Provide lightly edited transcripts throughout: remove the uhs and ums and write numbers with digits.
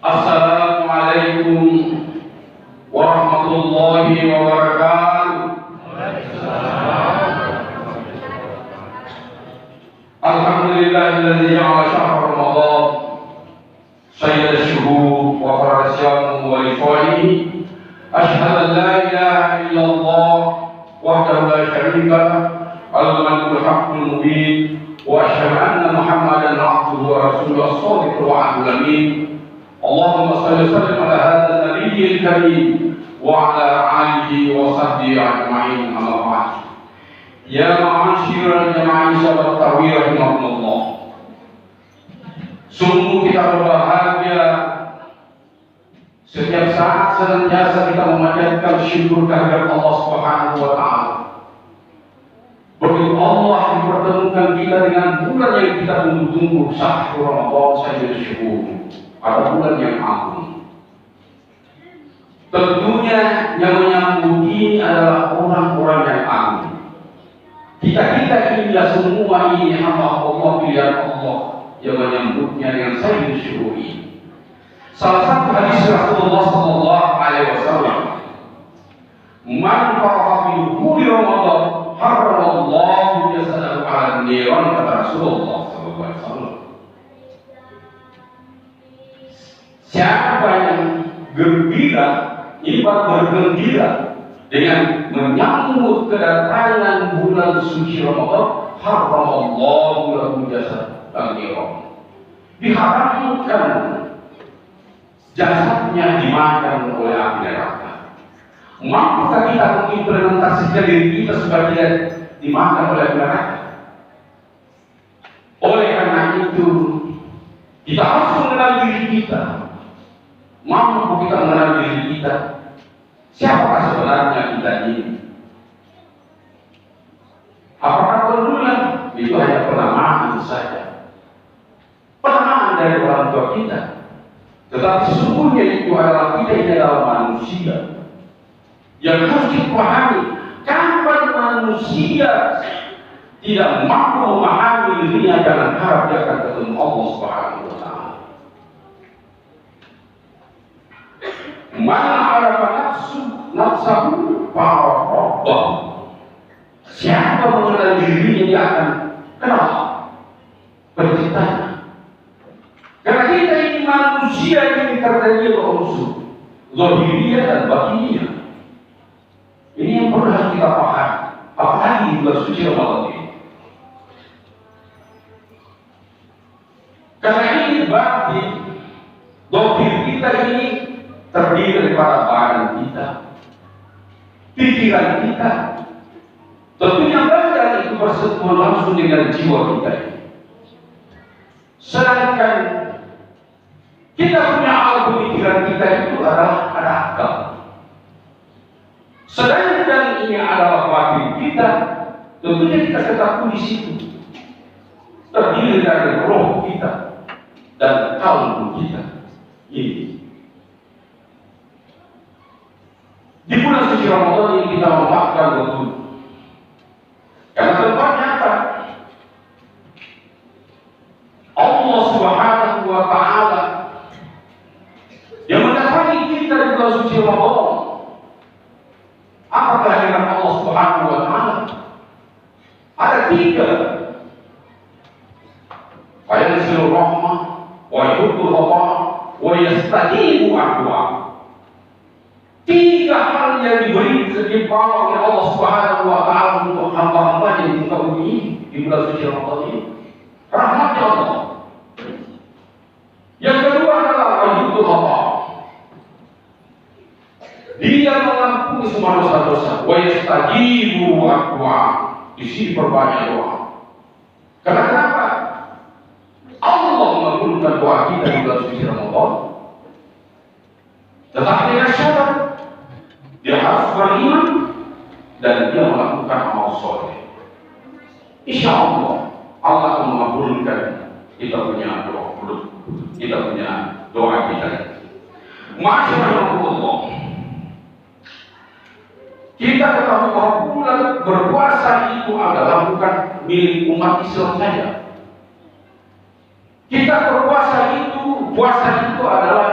Assalamualaikum warahmatullahi wabarakatuh. Alhamdulillahilladzi ja'ala syahr Ramadan sayyid ash-shuhur wa farada siyamahu wa liqa'ihi. Asyhadu an la ilaha illallah wahdahu la syarika lah al-malikul haqqul mubin wa asyhadu anna Muhammadan 'abduhu wa rasuluhu as-shadiqul wa'dul amin. Allahumma shalli wa sallim ala hadzal nabiyyil karim wa ala alihi wa sahbihi ajma'in. Amma ba'd. Ya ma'asyiral jamaah sahabat tarawih rahimakumullah. Sungguh kita berbahagia setiap saat senantiasa kita memanjatkan syukur kehadirat Allah Subhanahu wa taala. Begitu Allah mempertemukan kita dengan bulan yang kita tunggu-tunggu, syahrul Ramadan sayyidul syuhur, pada bulan yang agung. Tentunya yang menyambut ini adalah orang-orang yang agung. Kita inilah semua ini hamba Allah, pilihan Allah yang menyambutnya dengan sayyidul syuhur ini. Salah satu hadis Rasulullah sallallahu alaihi wasallam, "Man faraha fi dukhuli Ramadan haramallahu jasadahu 'ala an-niran," kata Rasulullah sallallahu alaihi wasallam. Siapa yang gembira, ibarat bergembira dengan menyambut kedatangan bulan suci Ramadan, haramallahu lahu jasadahu 'ala an-niran. Diharamkan jasadnya dimakan oleh api neraka. Mampukah kita mengimplementasikan diri kita sebagai dimakan oleh api neraka? Oleh karena itu, kita harus mengenal diri kita. Mampu kita mengenal diri kita? Siapakah sebenarnya kita ini? Apakah perlunya itu hanya penamaan saja? Penamaan dari orang tua kita. Tetapi sesungguhnya itu adalah kita ini adalah manusia yang harus dipahami. Kapan manusia tidak mampu memahami dirinya, jangan harap dia akan ketemu Allah Subhanahu wa taala. Man arafa nafsahu fa'arafa. Siapa mengenal dirinya, dia akan kenal penciptanya. Karena kita ini manusia ini terdiri dari unsur zahiriyah dan batiniyah. Ini yang perlu harus kita pahami. Apalagi di bulan suci Ramadan ini. Karena ini batin, zahir kita ini terdiri daripada badan kita, pikiran kita. Tentunya badan itu bersentuhan langsung dengan jiwa kita ini. Sedangkan kita punya alat pemikiran kita itu adalah ada akal. Sedangkan ini adalah batin kita, tentunya kita ketahui di situ. Terdiri dari roh kita dan kalbu kita. Ini. Di bulan suci Ramadan ini kita memaafkan betul. Karena tempatnya apa? Allah Subhanahu wa taala yang mendatangi kita di bulan suci Ramadan. Apa kehadiran Allah Subhanahu wa taala? Ada 3. Fayanzilu rahmah wa yuhibbu rahmah wa yastajibu addu'a. 3 hal yang diberi dibawa oleh Allah Subhanahu wa taala untuk hamba-hamba yang di muka bumi ini di bulan suci Ramadan ini. Rahmatnya Allah. Yang kedua adalah wajibul Allah. Dia mengampuni semua dosa-dosa. Wa yastajibu addu'a. Di sini perbanyak doa. Kenapa? Allah mengabulkan doa kita di bulan suci Ramadan. Tetapi dengan syarat dia harus beriman dan dia melakukan amal soleh. Insya Allah Allah akan mengabulkan kita punya doa, kita punya doa kita. Masyaallah, kita ketahui bahwa bulan berpuasa itu adalah bukan milik umat Islam saja. Kita berpuasa itu, puasa itu adalah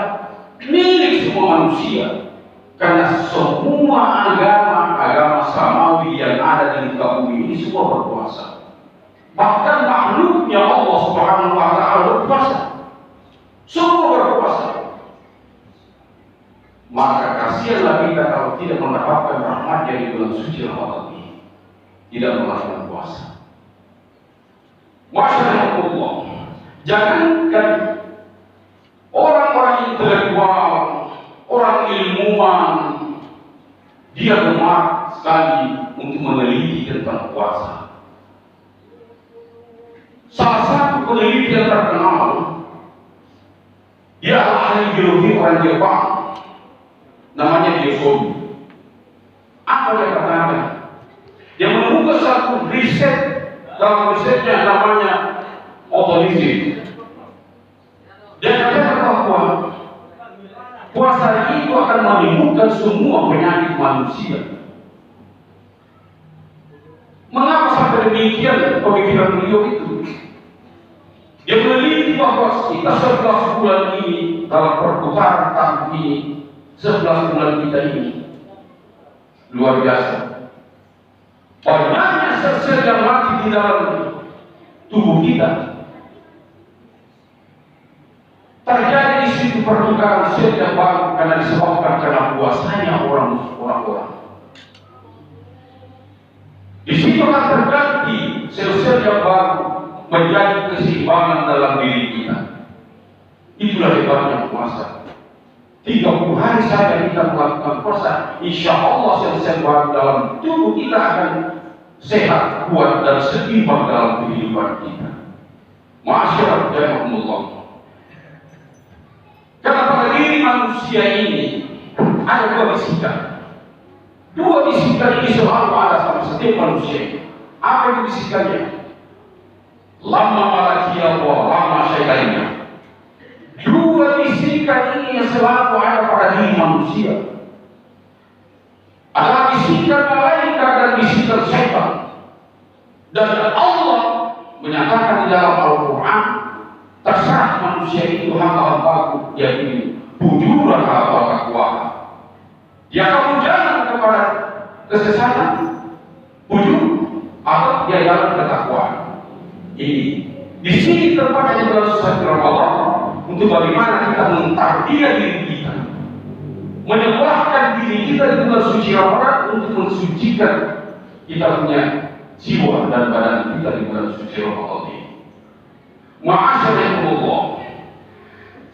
maka kasihanlah kita kalau tidak mendapatkan rahmatnya di bulan suci Ramadan ini, tidak melakukan puasa. Masyaallah, jangankan orang-orang intelektual, orang ilmuwan, dia gemar sekali untuk meneliti tentang puasa. Salah satu peneliti yang terkenal, dia ahli biologi orang Jepang, namanya Giacobi. Apa dia katakan? Dia menemukan satu riset, dalam risetnya namanya otolisis. Dia katakan bahwa puasa itu akan menimbulkan semua penyakit manusia. Mengapa sampai demikian pemikiran beliau itu? Dia meneliti bahwa kita 11 bulan ini dalam perputaran tahun ini, 11 bulan kita ini luar biasa. Banyaknya sel-sel yang mati di dalam tubuh kita. Terjadi di situ pertukaran sel yang baru karena disebabkan karena puasanya orang-orang. Di situ akan terganti sel-sel yang baru menjadi keseimbangan dalam diri kita. Itulah hebatnya puasa. 30 hari saja kita melakukan puasa, insya Allah sel-sel baru dalam tubuh kita akan sehat, kuat dan seimbang dalam kehidupan kita. Masyaallah, jazakumullah. Karena pada diri manusia ini ada dua bisikan. Dua bisikan ini selalu ada sama setiap manusia. Apa itu bisikannya? Lama malaki Allah, lama syaitannya. Dua bisikan ini yang selalu ada pada diri manusia. Adalah bisikan malaikat dan bisikan syaitan. Dan Allah menyatakan di dalam Al-Quran, terserah manusia itu hamba-hambaku yang ini bujuran hamba takwa. Dia kamu jalan kepada kesesatan, bujur, atau dia jalan ke takwa. Ini di sini tempatnya dalam suatu Ramadan untuk bagaimana kita mentarbiah diri kita, menyebabkan diri kita di bulan suci Ramadan untuk mensucikan kita punya jiwa dan badan kita di bulan suci Ramadan ini. Ma'asyarullah,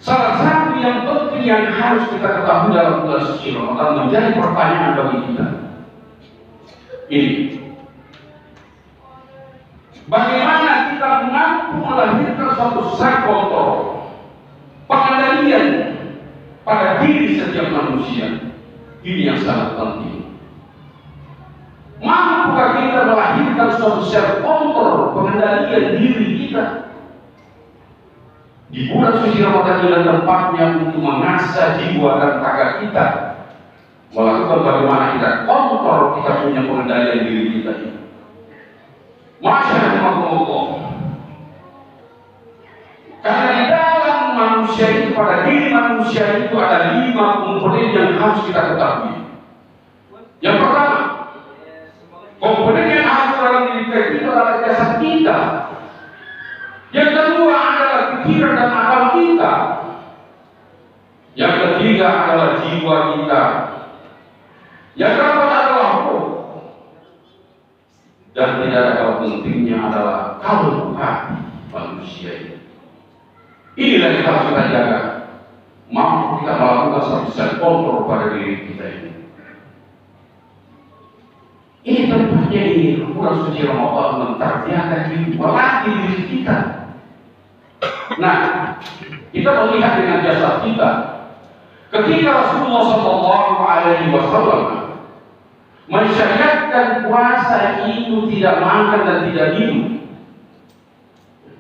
salah satu yang penting yang harus kita ketahui dalam bulan suci Ramadan menjadi pertanyaan bagi kita. Ini, bagaimana kita mampu melahirkan suatu kontrol pengendalian pada diri setiap manusia. Ini yang sangat penting. Mampukah kita melahirkan suatu kontrol pengendalian diri kita di bulan suci Ramadan ini, tempatnya untuk mengasah jiwa dan raga kita, melakukan bagaimana kita kontrol kita punya pengendalian diri kita ini. Masyaallah, karena di dalam manusia itu, pada diri manusia itu ada 5 komponen yang harus kita ketahui. Yang pertama, komponen yang harus dalam diri kita itu adalah jasad kita. Yang kedua adalah pikiran dan akal kita. Yang ketiga adalah jiwa kita. Yang keempat adalah roh. Dan tidak ada kalah pentingnya adalah kalbu hati manusia ini. Inilah yang harus kita jaga. Mampu kita melakukan satu kontrol pada diri kita ini. Ini tempatnya ini bulan suci Ramadan mentarbiahkan diri, melatih diri kita. Nah, kita melihat dengan jasad kita. Ketika Rasulullah SAW mensyariatkan puasa itu tidak makan dan tidak minum.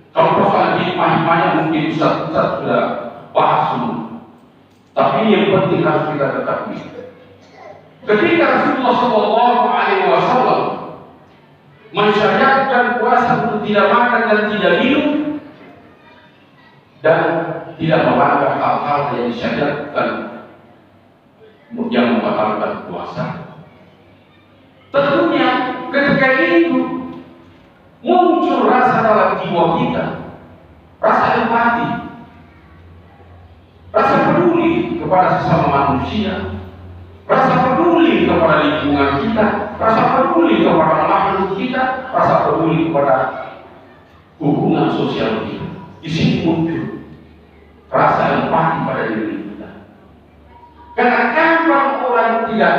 Kalau persoalan hikmah-hikmahnya mungkin Ustaz sudah bahas semua. Tapi yang penting harus kita ketahui. Ketika Rasulullah SAW mensyariatkan puasa untuk tidak makan dan tidak minum dan tidak melanggar hal-hal yang disyariatkan yang membatalkan puasa, tentunya ketika itu muncul rasa dalam jiwa kita, rasa empati, rasa peduli kepada sesama manusia, rasa peduli kepada lingkungan kita, rasa peduli kepada makhluk kita, rasa peduli kepada hubungan sosial kita. Di sini muncul rasa empati pada diri kita. Karena kalau orang tidak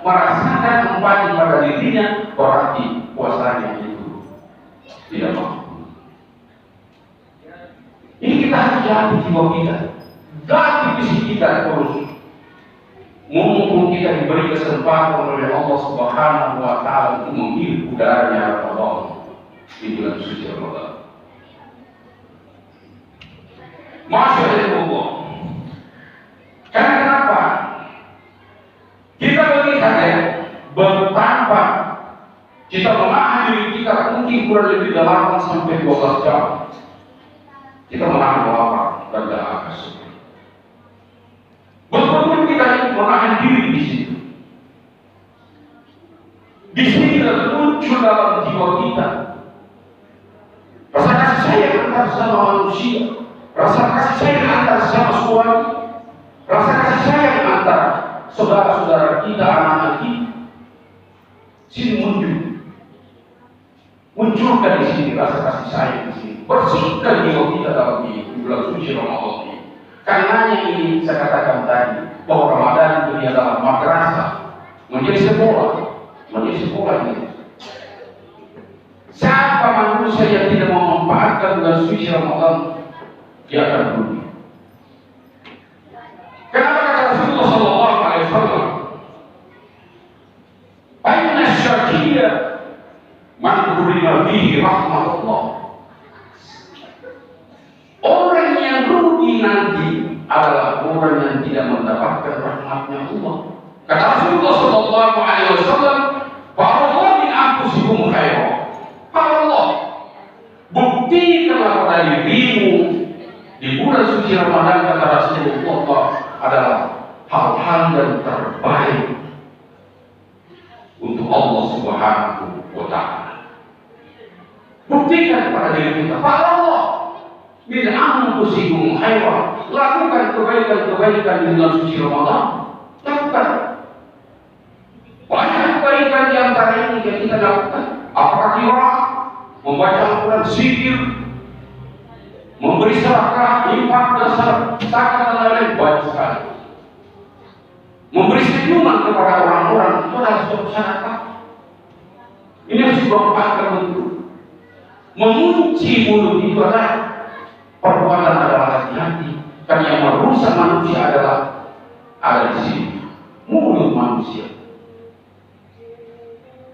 merasakan empati pada dirinya, berarti puasanya itu tidak mampu. Ini kita harus latih jiwa kita, latih fisik kita terus. Mumpung kita diberi kesempatan oleh Allah Subhanahu wa Ta'ala untuk menghirup udaranya Ramadan di bulan suci Ramadan. Masyaallah. Karena kenapa? Kita melihat ya, betapa kita menahan diri kita mungkin kurang lebih 8 sampai 12 jam. Kita menahan lapar dan dahaga. Betul-betul kita menahan diri di situ. Di sini muncul dalam jiwa kita rasa kasih sayang antar sama manusia, rasa kasih sayang antar sama suami, rasa kasih sayang antar saudara-saudara kita, anak-anak kita. Sini munculkan di sini rasa kasih sayang di sini. Bersihkan jiwa kita dalam bulan suci Ramadan ini. Karenanya ini saya katakan tadi bahwa Ramadan ini adalah madrasah, menjadi sekolah ini. Siapa manusia yang tidak memanfaatkan bulan suci Ramadan, dia akan rugi. Kenapa kata Rasulullah Sallallahu Alaihi Wasallam? Aina syakiyah man hurima bihi rahmatullah. Orang yang rugi nanti adalah orang yang tidak mendapatkan rahmatnya Allah. Kata Rasulullah Sallallahu Alaihi Wasallam, "Fa'allah min anfusikum khairan." Allah buktikanlah pada dirimu di bulan suci Ramadan, kata Rasulullah, adalah hal-hal yang terbaik untuk Allah Subhanahu wa Ta'ala. Buktikan pada diri kita, Allah min anfusikum khairan. Lakukan kebaikan-kebaikan di bulan suci Ramadan. Lakukan. Banyak kebaikan di antara ini yang kita lakukan. Apakah qiraah, membaca Al-Quran, zikir, memberi sedekah, infak dan zakat dan lain-lain, banyak sekali. Memberi senyuman kepada orang-orang itu adalah suatu sedekah. Ini harus dimanfaatkan betul. Mengunci mulut itu adalah perbuatan adalah hati-hati. Karena yang merusak manusia adalah ada di sini, mulut manusia.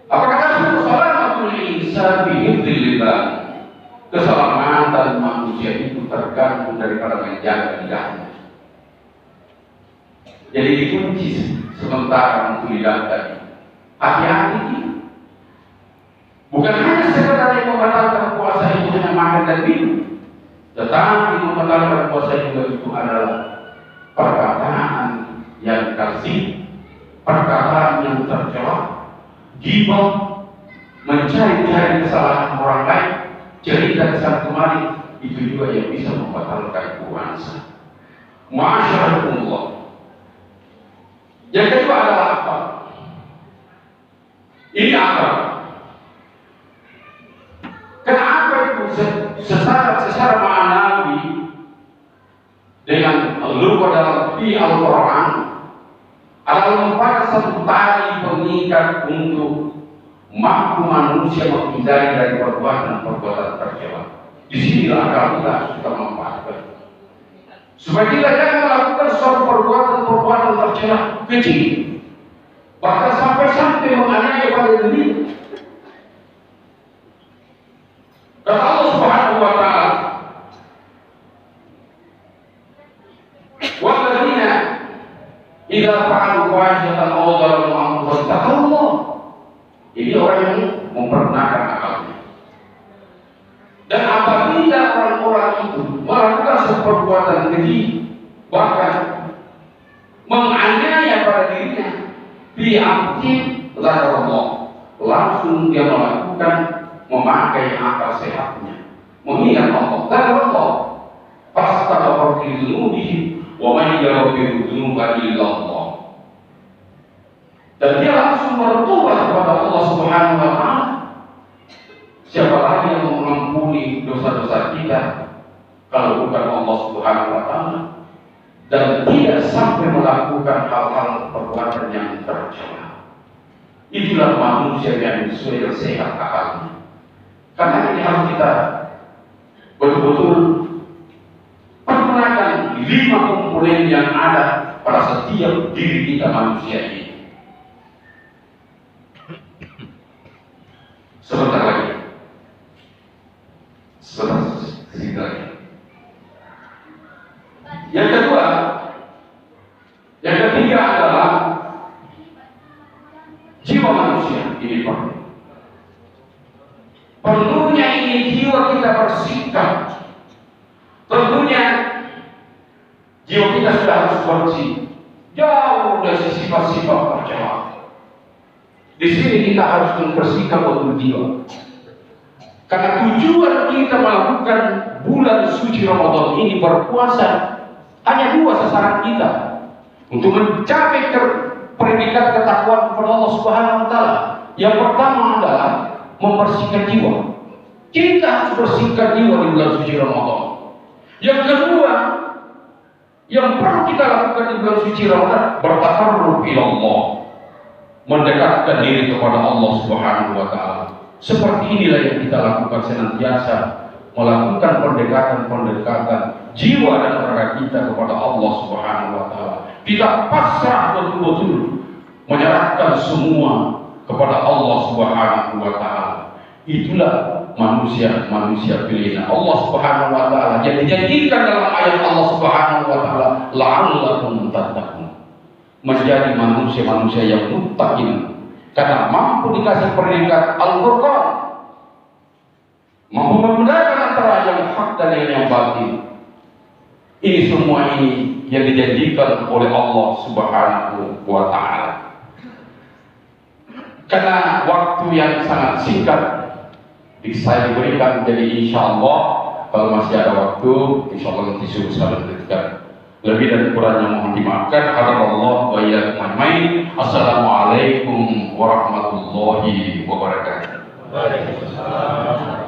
Apa kata salamatul insan bihifdzillah? Keselamatan manusia itu tergantung daripada menjaga lidahnya. Jadi dikunci sementara untuk lidah tadi. Hati-hati. Bukan hanya sekedar yang membatalkan puasa itu hanya makan dan minum, tetapi membatalkan puasa juga itu adalah perkataan yang kasih, perkataan yang tercela, ghibah, mencari-cari kesalahan orang lain, cerita kesalahan kemarin, itu juga yang bisa membatalkan puasa. Masyaallah. Yang kedua adalah apa? Ini apa? Kenapa itu secara ma'anawi dengan lupa dalam Al-Quran adalah merupakan satu tali pengikat untuk mampu manusia menghindari dari perbuatan tercela. Di sinilah agama kita manfaatkan supaya kita jangan melakukan suatu perbuatan tercela kecil, bahkan sampai menganiaya pada diri. Dan Allah Subhanahu wa Ta'ala, walladzina idza fa'alu fahishatan aw dzalamu anfusahum taqullah. Ini orang yang mempergunakan akalnya. Dan apabila orang-orang itu melakukan sebuah perbuatan keji, bahkan menganiaya pada dirinya, bi'amtin zakarallah, langsung dia melakukan memakai akal sehatnya, mengingat Allah. Zakarallah, fastaghfiru li dzunubihim, wa man yaghfiru dzunuba illa Allah. Dan dia langsung bertobat kepada Allah Subhanahu wa taala. Siapa lagi yang mengampuni dosa-dosa kita kalau bukan Allah Subhanahu wa taala? Dan tidak sampai melakukan hal-hal perbuatan yang tercela. Itulah manusia yang sehat akalnya. Karena ini harus kita betul-betul pergunakan 5 komponen yang ada pada setiap diri kita manusia ini. Sebentar lagi. Yang kedua, yang ketiga adalah jiwa manusia ini perlunya ini jiwa kita bersikap. Tentunya jiwa kita sudah harus bersih, jauh dari sifat-sifat tercela. Di sini kita harus membersihkan betul jiwa. Karena tujuan kita melakukan bulan suci Ramadan ini berpuasa hanya 2 sasaran kita, untuk mencapai predikat ketakwaan kepada Allah Subhanahu wa taala. Yang pertama adalah membersihkan jiwa. Kita harus bersihkan jiwa di bulan suci Ramadan. Yang kedua, yang perlu kita lakukan di bulan suci Ramadan, bertaqarrub ila Allah, mendekatkan diri kepada Allah Subhanahu wa taala. Seperti inilah yang kita lakukan senantiasa, melakukan pendekatan jiwa dan raga kita kepada Allah Subhanahu wa taala. Kita pasrah betul-betul, menyerahkan semua kepada Allah Subhanahu wa taala. Itulah manusia pilihan Allah Subhanahu wa taala yang dijanjikan dalam ayat Allah Subhanahu wa taala, la'allakum tattaqun. Menjadi manusia yang muttaqin karena mampu dikasih predikat Al-Furqan, mampu membedakan antara yang hak dan yang batil. Ini semua ini yang dijanjikan oleh Allah Subhanahu wa taala. Karena waktu yang sangat singkat saya diberikan, jadi insya Allah kalau masih ada waktu, insya Allah nanti suruh saya lanjutkan. Lebih dan kurangnya mohon dimaafkan. Hadanallahu wa iyyakum ajmain. Assalamualaikum warahmatullahi wabarakatuh. Waalaikumsalam.